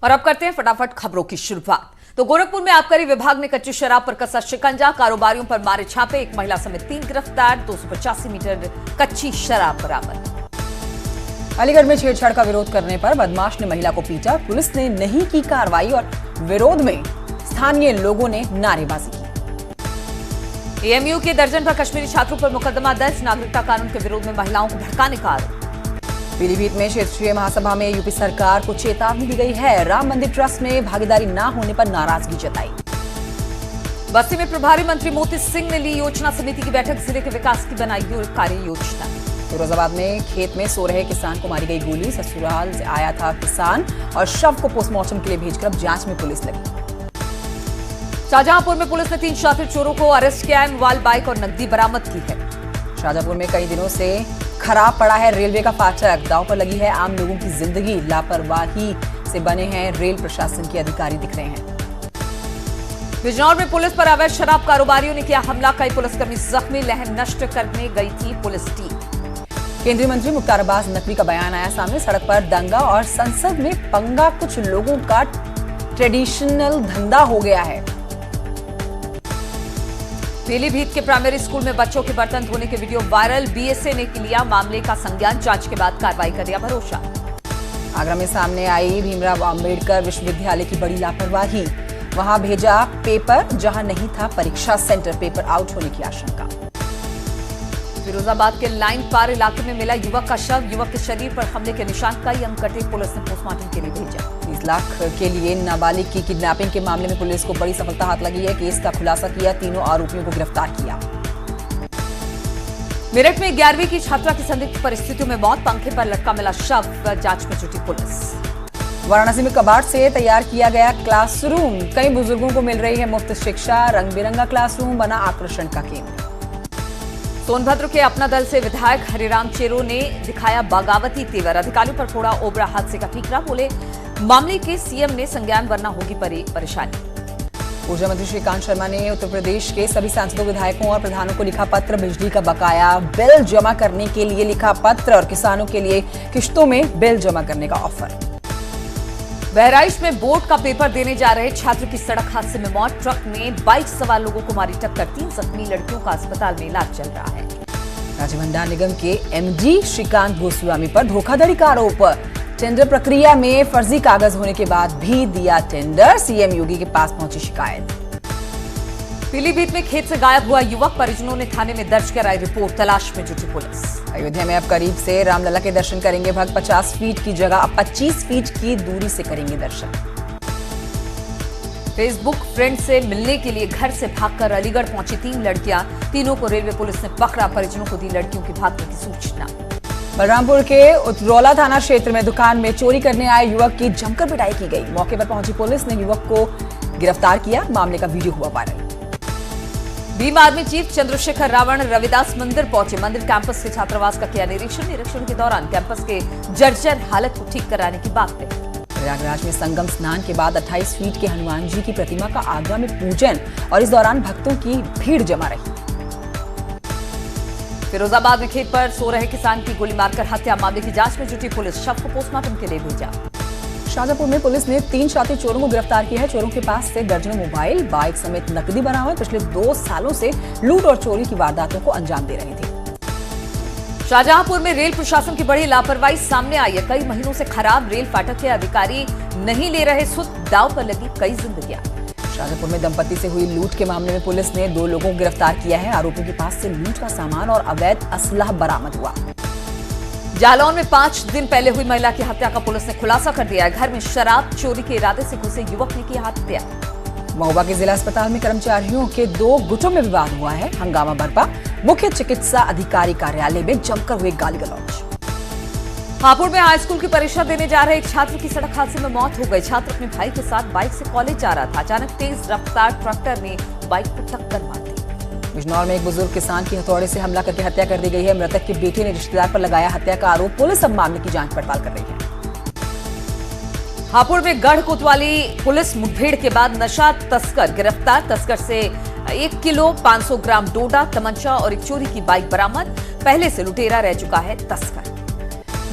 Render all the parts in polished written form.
और अब करते हैं फटाफट खबरों की शुरुआत। तो गोरखपुर में आबकारी विभाग ने कच्ची शराब पर कसा शिकंजा, कारोबारियों पर मारे छापे, एक महिला समेत 3 गिरफ्तार, 285 मीटर कच्ची शराब बरामद। अलीगढ़ में छेड़छाड़ का विरोध करने पर बदमाश ने महिला को पीटा, पुलिस ने नहीं की कार्रवाई और विरोध में स्थानीय लोगों ने नारेबाजी की। एएमयू के दर्जन पर कश्मीरी छात्रों पर मुकदमा दर्ज, नागरिकता कानून के विरोध में महिलाओं को भड़काने का आरोप। पीलीभीत में क्षेत्रीय महासभा में यूपी सरकार को चेतावनी दी गई है, राम मंदिर ट्रस्ट में भागीदारी न होने पर नाराजगी जताई। बस्ती में प्रभारी मंत्री मोती सिंह ने ली योजना समिति की बैठक, जिले के विकास की बनाई कार्य योजना। फिरोजाबाद में खेत में सो रहे किसान को मारी गई गोली, ससुराल से आया था किसान और शव को पोस्टमार्टम के लिए भेजकर अब जांच में पुलिस लगी। शाहजहांपुर में पुलिस ने 3 शातिर चोरों को अरेस्ट किया है, मोबाइल, बाइक और नकदी बरामद की है। शाहजहांपुर में कई दिनों से खराब पड़ा है रेलवे का फाटक, दांव पर लगी है आम लोगों की जिंदगी, लापरवाही से बने हैं रेल प्रशासन के अधिकारी दिख रहे हैं। बिजनौर में पुलिस पर अवैध शराब कारोबारियों ने किया हमला, कई पुलिसकर्मी जख्मी, लहर नष्ट करने गई थी पुलिस टीम। केंद्रीय मंत्री मुख्तार अब्बास नकवी का बयान आया सामने, सड़क पर दंगा और संसद में पंगा कुछ लोगों का ट्रेडिशनल धंधा हो गया है। पीलीभीत के प्राइमरी स्कूल में बच्चों के बर्तन धोने के वीडियो वायरल, बीएसए ने लिया मामले का संज्ञान, जांच के बाद कार्रवाई का दिया भरोसा। आगरा में सामने आई भीमराव अंबेडकर विश्वविद्यालय की बड़ी लापरवाही, वहां भेजा पेपर जहां नहीं था परीक्षा सेंटर, पेपर आउट होने की आशंका। फिरोजाबाद के लाइन पार इलाके में मिला युवक का शव, युवक के शरीर पर हमले के निशान, कई अंग कटे, पुलिस ने पोस्टमार्टम के लिए भेजा। 30 लाख के लिए नाबालिग की किडनैपिंग के मामले में पुलिस को बड़ी सफलता हाथ लगी है, केस का खुलासा किया, तीनों आरोपियों को गिरफ्तार किया। मेरठ में 11वीं की छात्रा की संदिग्ध परिस्थितियों में मौत, पंखे पर लटका मिला शव, जांच में जुटी पुलिस। वाराणसी में कबाड़ से तैयार किया गया क्लासरूम, कई बुजुर्गों को मिल रही है मुफ्त शिक्षा, रंग बिरंगा क्लासरूम बना आकर्षण का केंद्र। सोनभद्र के अपना दल से विधायक हरिराम चेरो ने दिखाया बगावती तेवर, अधिकारियों पर फोड़ा ओबरा हादसे का ठीकरा, बोले मामले के सीएम ने संज्ञान वरना होगी परेशानी। ऊर्जा मंत्री श्रीकांत शर्मा ने उत्तर प्रदेश के सभी सांसदों, विधायकों और प्रधानों को लिखा पत्र, बिजली का बकाया बिल जमा करने के लिए लिखा पत्र और किसानों के लिए किश्तों में बिल जमा करने का ऑफर। बहराइच में बोर्ड का पेपर देने जा रहे छात्र की सड़क हादसे में मौत, ट्रक ने बाइक सवार लोगों को मारी टक्कर, 3 जख्मी, लड़कियों का अस्पताल में इलाज चल रहा है। राज्य भंडार निगम के एमडी श्रीकांत गोस्वामी पर धोखाधड़ी का आरोप, टेंडर प्रक्रिया में फर्जी कागज होने के बाद भी दिया टेंडर, सीएम योगी के पास पहुंची शिकायत। पीलीभीत में खेत से गायब हुआ युवक, परिजनों ने थाने में दर्ज कराई रिपोर्ट, तलाश में जुटी पुलिस। अयोध्या में अब करीब से रामलला के दर्शन करेंगे भक्त, 50 फीट की जगह अब 25 फीट की दूरी से करेंगे दर्शन। फेसबुक फ्रेंड से मिलने के लिए घर से भागकर अलीगढ़ पहुंची 3 लड़कियां, तीनों को रेलवे पुलिस ने पकड़ा, परिजनों को दी लड़कियों की भागने की सूचना। बलरामपुर के उतरौला थाना क्षेत्र में दुकान में चोरी करने आए युवक की जमकर पिटाई की गई, मौके पर पहुंची पुलिस ने युवक को गिरफ्तार किया, मामले का वीडियो हुआ viral. Bhim Army chief Chandrashekhar Ravan Ravidas मंदिर पहुंचे, मंदिर कैंपस के छात्रावास का किया निरीक्षण के दौरान कैंपस के जर्जर हालत को ठीक कराने की बात कही। प्रयागराज में संगम स्नान के बाद 28 फीट के हनुमान जी की प्रतिमा का आगरा में पूजन और इस दौरान भक्तों की भीड़ जमा रही। फिरोजाबाद में खेत पर सो रहे किसान की गोली मारकर हत्या, मामले की जांच में जुटी पुलिस, शव को पोस्टमार्टम के लिए भेजा। शाहजहांपुर में पुलिस ने 3 शातिर चोरों को गिरफ्तार किया है, चोरों के पास से दर्जनों मोबाइल, बाइक समेत नकदी बरामद, पिछले 2 सालों से लूट और चोरी की वारदातों को अंजाम दे रहे थे। शाहजहांपुर में रेल प्रशासन की बड़ी लापरवाही सामने आई है, कई महीनों से खराब रेल फाटक के अधिकारी नहीं ले रहे सुध, दांव पर लगी कई जिंदगियां। शाहजहांपुर में दंपति से हुई लूट के मामले में पुलिस ने 2 लोगों को गिरफ्तार किया है, आरोपियों के पास से लूट का सामान और अवैध असलाह बरामद हुआ। जालौन में 5 दिन पहले हुई महिला की हत्या का पुलिस ने खुलासा कर दिया है, घर में शराब चोरी के इरादे से घुसे युवक ने की हत्या। महोबा के जिला अस्पताल में कर्मचारियों के 2 गुटों में विवाद हुआ है, हंगामा बरपा, मुख्य चिकित्सा अधिकारी कार्यालय में जमकर हुए गाली गलौज। हापुड़ में हाई स्कूल की परीक्षा देने जा रहे एक छात्र की सड़क हादसे में मौत हो गई, छात्र अपने भाई के साथ बाइक से कॉलेज जा रहा था, अचानक तेज रफ्तार ट्रैक्टर ने बाइक को टक्कर मार दी। बिजनौर में एक बुजुर्ग किसान की हथौड़े से हमला करके हत्या कर दी गई है, मृतक के बेटे ने रिश्तेदार पर लगाया हत्या का आरोप, पुलिस अब मामले की जांच पड़ताल कर रही है। हापुड़ में गढ़ कोतवाली पुलिस मुठभेड़ के बाद नशा तस्कर गिरफ्तार, तस्कर से 1 किलो 500 ग्राम डोडा, तमंचा और एक चोरी की बाइक बरामद, पहले से लुटेरा रह चुका है तस्कर।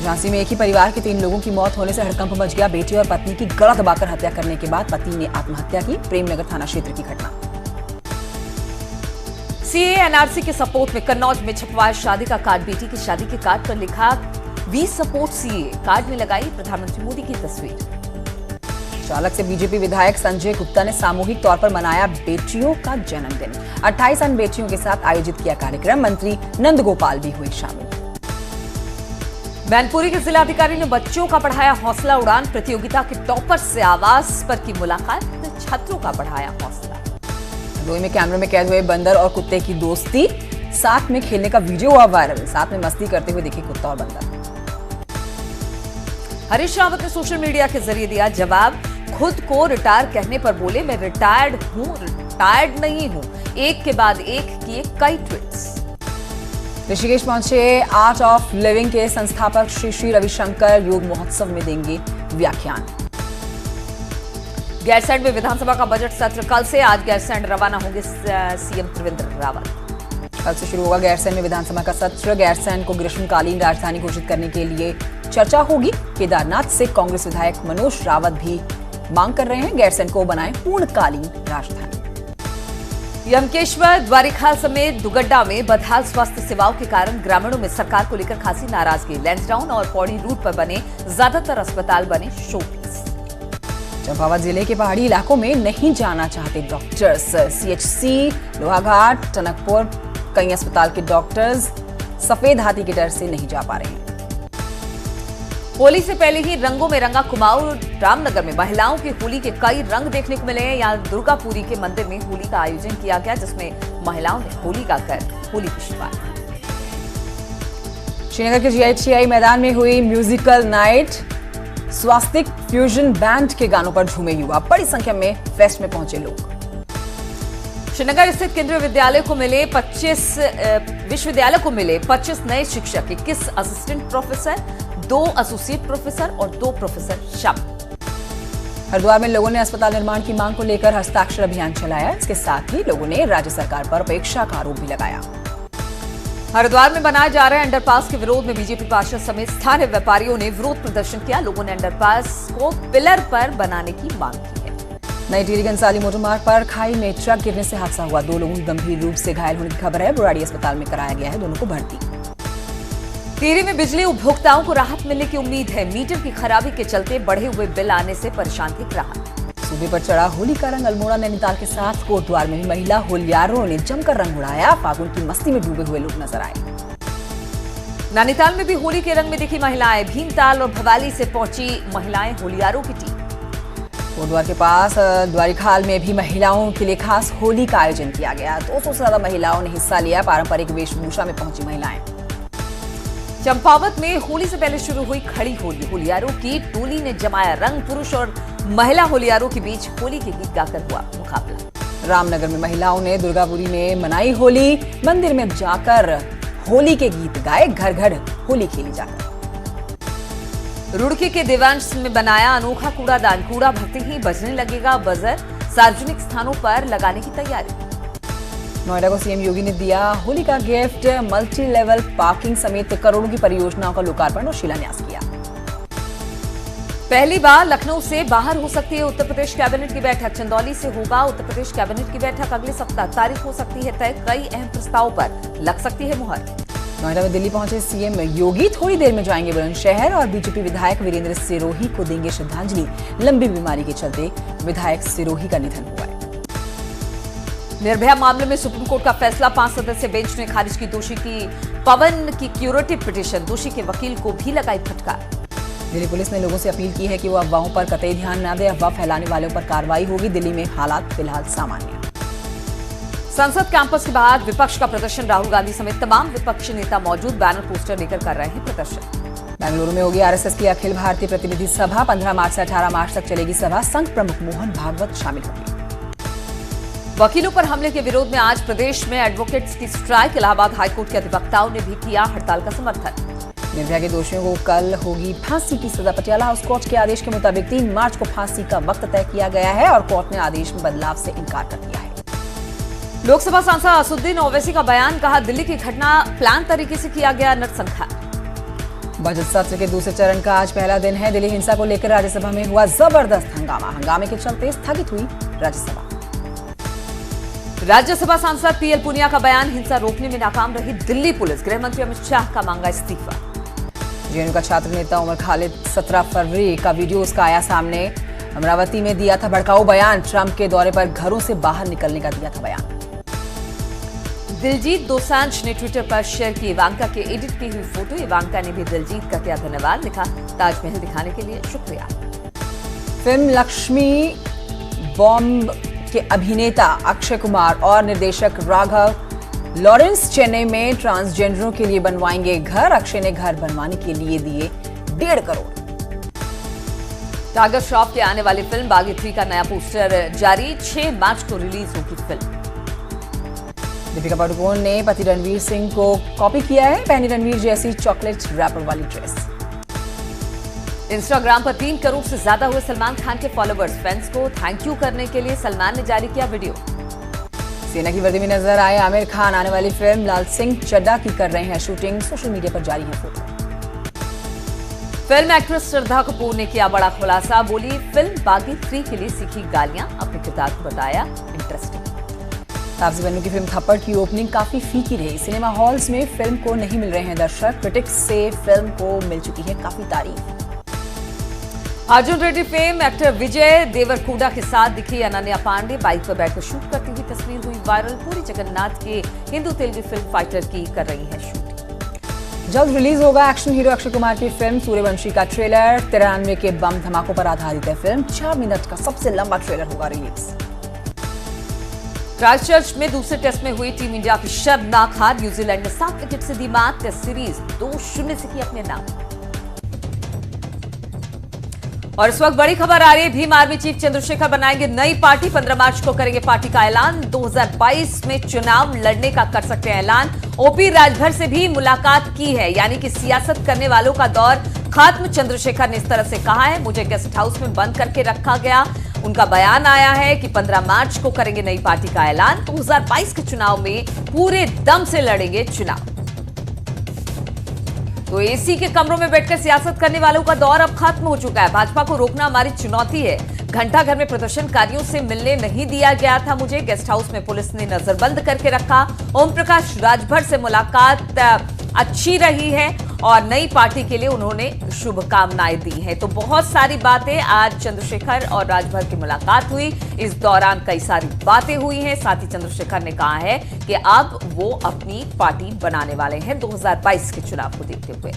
झांसी में एक ही परिवार के 3 लोगों की मौत होने से हड़कंप मच गया। बेटे और पत्नी की गला दबाकर हत्या करने के बाद पति ने आत्महत्या की। प्रेमनगर थाना क्षेत्र की घटना। सीए एनआरसी के सपोर्ट में कन्नौज में छपवाया शादी का कार्ड। बेटी की शादी के कार्ड पर लिखा वी सपोर्ट सीए। कार्ड में लगाई प्रधानमंत्री मोदी की तस्वीर। चालक से बीजेपी विधायक संजय गुप्ता ने सामूहिक तौर पर मनाया बेटियों का जन्मदिन। 28 अन्य बेटियों के साथ आयोजित किया कार्यक्रम। मंत्री नंदगोपाल भी हुए शामिल। मैनपुरी के जिलाधिकारी ने बच्चों का बढ़ाया हौसला उड़ान। प्रतियोगिता के टॉपर से आवास पर की मुलाकात। छात्रों का बढ़ाया हौसला। हरदोई में कैमरे में कैद हुए बंदर और कुत्ते की दोस्ती। साथ में खेलने का वीडियो हुआ वायरल। साथ में मस्ती करते हुए दिखे कुत्ता और बंदर। हरीश रावत ने सोशल मीडिया के जरिए दिया जवाब। खुद को रिटायर कहने पर बोले मैं रिटायर्ड हूं, रिटायर्ड नहीं हूं। एक के बाद एक किए कई ट्वीट्स। ऋषिकेश पहुंचे आर्ट ऑफ लिविंग के संस्थापक श्री श्री रविशंकर योग महोत्सव में देंगे व्याख्यान। गैरसैंण में विधानसभा का बजट सत्र कल से। आज गैरसैंण रवाना होंगे सीएम त्रिवेंद्र रावत। कल से शुरू होगा गैरसैंण में विधानसभा का सत्र। गैरसैंण को ग्रीष्मकालीन राजधानी घोषित करने के लिए चर्चा होगी। केदारनाथ से कांग्रेस विधायक मनोज रावत भी मांग कर रहे हैं गैरसैंण को बनाएं पूर्णकालीन राजधानी। यमकेश्वर, द्वारिखाल समेत दुगड्डा में बदहाल स्वास्थ्य सेवाओं के कारण ग्रामीणों में सरकार को लेकर खासी नाराजगी। लैंसडाउन और पौड़ी रूट पर बने ज्यादातर अस्पताल बने शोपीस। चंपावत जिले के पहाड़ी इलाकों में नहीं जाना चाहते डॉक्टर्स। सीएचसी, लोहाघाट, टनकपुर कई अस्पताल के डॉक्टर्स सफेद हाथी के डर से नहीं जा पा रहे हैं। होली से पहले ही रंगों में रंगा कुमाऊं। रामनगर में महिलाओं की होली के कई रंग देखने को मिले हैं। यहाँ दुर्गापुरी के मंदिर में होली का आयोजन किया गया, जिसमें महिलाओं ने होली गाकर होली की शुरुआत। श्रीनगर के जीआईटीआई मैदान में हुई म्यूजिकल नाइट। स्वास्तिक फ्यूजन बैंड के गानों पर झूमे युवा। बड़ी संख्या में फेस्ट में पहुंचे लोग। श्रीनगर स्थित केंद्रीय विद्यालय को मिले 25 नए शिक्षक। 21 असिस्टेंट प्रोफेसर, 2 एसोसिएट प्रोफेसर और 2 प्रोफेसर शामिल। हरिद्वार में लोगों ने अस्पताल निर्माण की मांग को लेकर हस्ताक्षर अभियान चलाया। इसके साथ ही लोगों ने राज्य सरकार पर उपेक्षा का आरोप भी लगाया। हरिद्वार में बनाए जा रहे अंडरपास के विरोध में बीजेपी पार्षद समेत स्थानीय व्यापारियों ने विरोध प्रदर्शन किया। लोगों ने अंडरपास को पिलर पर बनाने की मांग की है। नई टिहरी गंसाली मोटर मार्ग पर खाई में ट्रक गिरने से हादसा हुआ। 2 लोगों गंभीर रूप से घायल होने की खबर है। बुराड़ी अस्पताल में कराया गया है दोनों को भर्ती। टिहरी में बिजली उपभोक्ताओं को राहत मिलने की उम्मीद है। मीटर की खराबी के चलते बढ़े हुए बिल आने से परेशान दिख रहा। सूबे पर चढ़ा होली का रंग। अल्मोड़ा नैनीताल के साथ कोटद्वार में भी महिला होलियारों ने जमकर रंग उड़ाया। फागुन की मस्ती में डूबे हुए लोग नजर आए। नैनीताल में भी होली के रंग में दिखी महिलाएं। भीमताल और भवाली से पहुंची महिलाएं होलियारों की टीम। कोटद्वार के पास द्वारिखाल में भी महिलाओं के लिए खास होली का आयोजन किया गया। 200 से ज्यादा महिलाओं ने हिस्सा लिया। पारंपरिक वेशभूषा में पहुंची महिलाएं। चंपावत में होली से पहले शुरू हुई खड़ी होली। होलियारों की टोली ने जमाया रंग। पुरुष और महिला होलियारों के बीच होली के गीत गाकर हुआ मुकाबला। रामनगर में महिलाओं ने दुर्गापुरी में मनाई होली। मंदिर में जाकर होली के गीत गाए। घर घर होली खेली जाकर। रुड़की के देवांश में बनाया अनोखा कूड़ादान। कूड़ा भरते ही बजने लगेगा बजर। सार्वजनिक स्थानों पर लगाने की तैयारी। नोएडा को सीएम योगी ने दिया होली का गिफ्ट। मल्टी लेवल पार्किंग समेत करोड़ों की परियोजनाओं का लोकार्पण और शिलान्यास किया। पहली बार लखनऊ से बाहर हो सकती है उत्तर प्रदेश कैबिनेट की बैठक। चंदौली से होगा उत्तर प्रदेश कैबिनेट की बैठक। अगले सप्ताह तारीख हो सकती है तय। कई अहम प्रस्तावों पर लग सकती है मुहर। नोएडा में दिल्ली पहुंचे सीएम योगी। थोड़ी देर में जाएंगे बुलंदशहर और बीजेपी विधायक वीरेंद्र सिरोही को देंगे श्रद्धांजलि। लंबी बीमारी के चलते विधायक सिरोही का निधन हुआ है। निर्भया मामले में सुप्रीम कोर्ट का फैसला। 5 सदस्यीय बेंच ने खारिज की दोषी की पवन की क्यूरेटिव पिटीशन। दोषी के वकील को भी लगाई फटकार। दिल्ली पुलिस ने लोगों से अपील की है कि वो अफवाहों पर कतई ध्यान न दें। अफवाह फैलाने वालों पर कार्रवाई होगी। दिल्ली में हालात फिलहाल सामान्य। संसद कैंपस के बाहर विपक्ष का प्रदर्शन। राहुल गांधी समेत तमाम विपक्षी नेता मौजूद। बैनर पोस्टर लेकर कर रहे हैं प्रदर्शन। बेंगलुरु में होगी आरएसएस की अखिल भारतीय प्रतिनिधि सभा। 15 मार्च से 18 मार्च तक चलेगी सभा। संघ प्रमुख मोहन भागवत शामिल होंगे। वकीलों पर हमले के विरोध में आज प्रदेश में एडवोकेट्स की स्ट्राइक। इलाहाबाद हाईकोर्ट के अधिवक्ताओं ने भी किया हड़ताल का समर्थन। निर्भया के दोषियों को कल होगी फांसी की सजा। पटियाला हाउस कोर्ट के आदेश के मुताबिक 3 मार्च को फांसी का वक्त तय किया गया है और कोर्ट ने आदेश में बदलाव से इनकार कर दिया है। लोकसभा सांसद असुद्दीन ओवैसी का बयान। कहा दिल्ली की घटना प्लान तरीके से किया गया नरसंहार। बजट सत्र के दूसरे चरण का आज पहला दिन है। दिल्ली हिंसा को लेकर राज्यसभा में हुआ जबरदस्त हंगामा। हंगामे के चलते स्थगित हुई राज्यसभा। राज्यसभा सांसद पीएल पुनिया का बयान, हिंसा रोकने में नाकाम रही दिल्ली पुलिस। गृह मंत्री अमित शाह का मांगा इस्तीफा। जेएनयू का छात्र नेता उमर खालिद 17 फरवरी का वीडियो उसका आया सामने। अमरावती में दिया था भड़काऊ बयान। ट्रंप के दौरे पर घरों से बाहर निकलने का दिया था बयान। दिलजीत दोसांझ ने ट्विटर पर शेयर की इवांका के एडिट की हुई फोटो। इवांका ने भी दिलजीत का किया धन्यवाद, लिखा ताजमहल दिखाने के लिए शुक्रिया। फिल्म लक्ष्मी बॉम्ब के अभिनेता अक्षय कुमार और निर्देशक राघव लॉरेंस चेन्नई में ट्रांसजेंडरों के लिए बनवाएंगे घर। अक्षय ने घर बनवाने के लिए दिए 1.5 करोड़। टाइगर श्रॉफ के आने वाली फिल्म बागी 3 का नया पोस्टर जारी। 6 मार्च को रिलीज होगी फिल्म। दीपिका पादुकोण ने पति रणवीर सिंह को कॉपी किया है। पहनी रणवीर जैसी चॉकलेट रैपर वाली ड्रेस। इंस्टाग्राम पर 3 करोड़ से ज्यादा हुए सलमान खान के फॉलोअर्स। फैंस को थैंक यू करने के लिए सलमान ने जारी किया वीडियो। सेना की वर्दी में नजर आए आमिर खान। आने वाली फिल्म लाल सिंह चड्ढा की कर रहे हैं शूटिंग। सोशल मीडिया पर जारी है photo. Film actress Shraddha Kapoor ने किया बड़ा खुलासा। बोली, फिल्म बागी 3 के लिए सीखी गालियां, अपने किरदार को बताया इंटरेस्टिंग। तापसी पन्नू की फिल्म थप्पड़ की ओपनिंग काफी फीकी रही। सिनेमा हॉल्स में फिल्म को नहीं मिल रहे हैं दर्शक। क्रिटिक्स से फिल्म को मिल चुकी है काफी तारीफ। अर्जुन रेड्डी फेम एक्टर विजय देवरकोंडा के साथ दिखी अनन्या पांडे। बाइक पर बैठकर शूट करती हुई तस्वीर हुई वायरल। पूरी जगन्नाथ के हिंदू तेलुगु फिल्म फाइटर की कर रही है शूट। जल्द रिलीज होगा एक्शन हीरो अक्षय कुमार की फिल्म सूर्यवंशी का ट्रेलर। 93 के बम धमाकों पर आधारित है फिल्म। 4 मिनट का सबसे लंबा ट्रेलर होगा रिलीज। क्राइस्टचर्च में दूसरे टेस्ट में हुई टीम इंडिया की शर्मनाक हार। न्यूजीलैंड ने 7 विकेट से दी मात। टेस्ट सीरीज 2-0 से की अपने नाम। और इस वक्त बड़ी खबर आ रही है। भीम आर्मी चीफ चंद्रशेखर बनाएंगे नई पार्टी। 15 मार्च को करेंगे पार्टी का ऐलान। 2022 में चुनाव लड़ने का कर सकते हैं ऐलान। ओपी राजभर से भी मुलाकात की है, यानी कि सियासत करने वालों का दौर खत्म। चंद्रशेखर ने इस तरह से कहा है, मुझे गेस्ट हाउस में बंद करके रखा गया। उनका बयान आया है कि 15 मार्च को करेंगे नई पार्टी का ऐलान। 2022 के चुनाव में पूरे दम से लड़ेंगे चुनाव। तो एसी के कमरों में बैठकर सियासत करने वालों का दौर अब खत्म हो चुका है। भाजपा को रोकना हमारी चुनौती है। घंटाघर में प्रदर्शनकारियों से मिलने नहीं दिया गया था मुझे। गेस्ट हाउस में पुलिस ने नजरबंद करके रखा। ओम प्रकाश राजभर से मुलाकात अच्छी रही है और नई पार्टी के लिए उन्होंने शुभकामनाएं दी हैं। तो बहुत सारी बातें आज चंद्रशेखर और राजभर की मुलाकात हुई। इस दौरान कई सारी बातें हुई हैं। साथ ही चंद्रशेखर ने कहा है कि अब वो अपनी पार्टी बनाने वाले हैं 2022 के चुनाव को देखते हुए।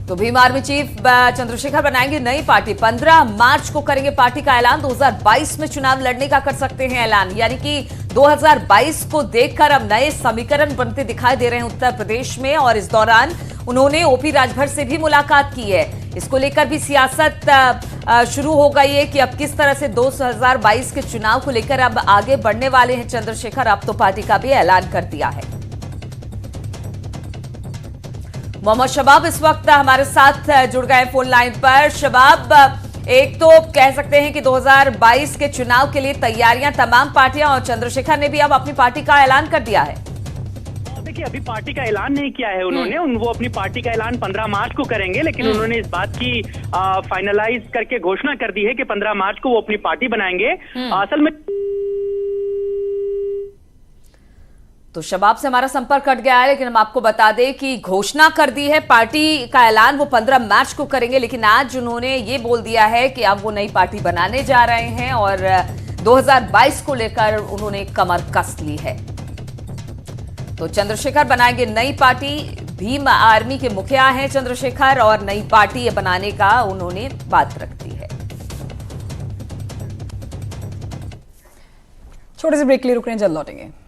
तो भीम आर्मी चीफ चंद्रशेखर बनाएंगे नई पार्टी। 15 मार्च को करेंगे पार्टी का ऐलान। 2022 में चुनाव लड़ने का कर सकते हैं ऐलान। यानी कि 2022 को देखकर अब नए समीकरण बनते दिखाई दे रहे हैं उत्तर प्रदेश में। और इस दौरान उन्होंने ओपी राजभर से भी मुलाकात की है। इसको लेकर भी सियासत शुरू हो गई है कि अब किस तरह से 2022 के चुनाव को लेकर अब आगे बढ़ने वाले हैं चंद्रशेखर। अब तो पार्टी का भी ऐलान कर दिया है। मोहम्मद शबाब इस वक्त हमारे साथ जुड़ गए फोन लाइन पर। शबाब, एक तो कह सकते हैं कि 2022 के चुनाव के लिए तैयारियां तमाम पार्टियां और चंद्रशेखर ने भी अब अपनी पार्टी का ऐलान कर दिया है। देखिए, अभी पार्टी का ऐलान नहीं किया है उन्होंने। वो अपनी पार्टी का ऐलान 15 मार्च को करेंगे, लेकिन उन्होंने इस बात की फाइनलाइज करके घोषणा कर दी है कि 15 मार्च को वो अपनी पार्टी बनाएंगे। असल में तो शबाब से हमारा संपर्क कट गया है, लेकिन हम आपको बता दें कि घोषणा कर दी है पार्टी का ऐलान वो 15 मार्च को करेंगे। लेकिन आज उन्होंने ये बोल दिया है कि अब वो नई पार्टी बनाने जा रहे हैं और 2022 को लेकर उन्होंने कमर कस ली है। तो चंद्रशेखर बनाएंगे नई पार्टी। भीम आर्मी के मुखिया हैं चंद्रशेखर और नई पार्टी बनाने का उन्होंने बात रख दी है। छोटे से ब्रेक के लिए रुक रहे हैं, जल्द लौटेंगे।